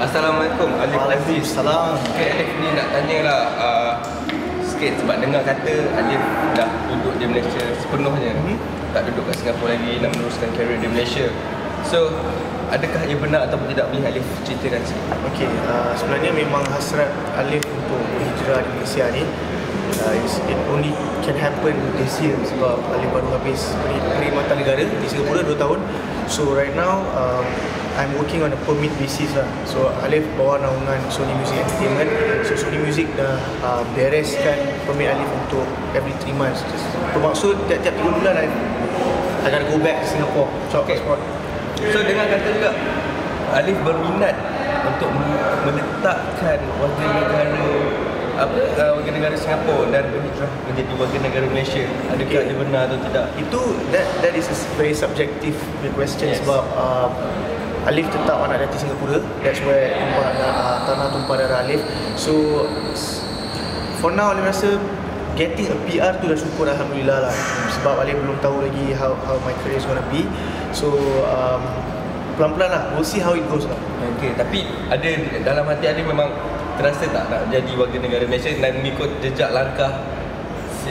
Assalamualaikum, Alif Aziz. Salam. Okay, Alif ni nak tanya lah sikit sebab dengar kata Alif dah duduk di Malaysia sepenuhnya. Tak duduk kat Singapura lagi, nak meneruskan career di Malaysia. So, adakah ia benar ataupun tidak? Boleh Alif ceritakan sikit? Okey, sebenarnya memang hasrat Alif untuk berhijrah di Malaysia ni it only can happen this year sebab Alif baru habis perkhidmatan negara di Singapura 2 tahun. So right now I'm working on a permit basis lah. So Alif bawa naungan Sony Music Entertainment. So Sony Music dah bereskan permit Alif untuk every 3 months. Bermaksud tiap-tiap 3 bulan Alif akan go back to Singapore. So, so dengan kata juga Alif berminat untuk meletakkan warga negara Singapura dan berhijrah menjadi warga negara Malaysia. Adakah ia benar atau tidak? Itu that is a very subjective question. Yes. Sebab Alif tetap anak dati Singapura. That's where tanah tumpah darah Alif. So for now Alif rasa getting a PR tu dah syukur, alhamdulillah lah. Sebab Alif belum tahu lagi how my career is gonna be. So pelan-pelan lah, we'll see how it goes lah. Okay, tapi ada dalam hati Alif memang terasa tak nak jadi warga negara Malaysia dan mengikut jejak langkah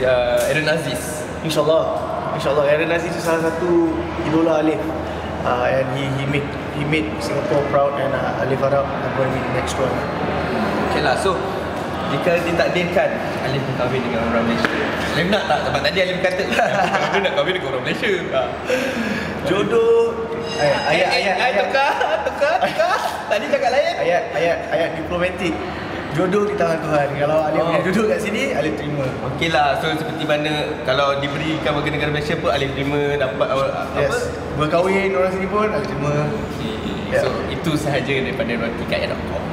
Aaron Aziz? InsyaAllah Aaron Aziz is salah satu idola Alif, and he made Singapore proud, and Alif harap I'm going to be the next one. Okay lah, so jika ditakdirkan Alif berkahwin dengan orang Malaysia, Alif nak tak? Sebab tadi Alif kata dia nak kahwin dengan orang Malaysia. Jodoh ayat tukar. Tadi cakap lain. Ayat diplomatik. Jodoh di tangan Tuhan. Kalau Alif punya jodoh kat sini, Alif terima. Okey lah, so seperti mana kalau diberikan warga negara Malaysia pun Alif terima, dapat Berkahwin orang sini pun Alif terima. So itu sahaja daripada roti kaya.com.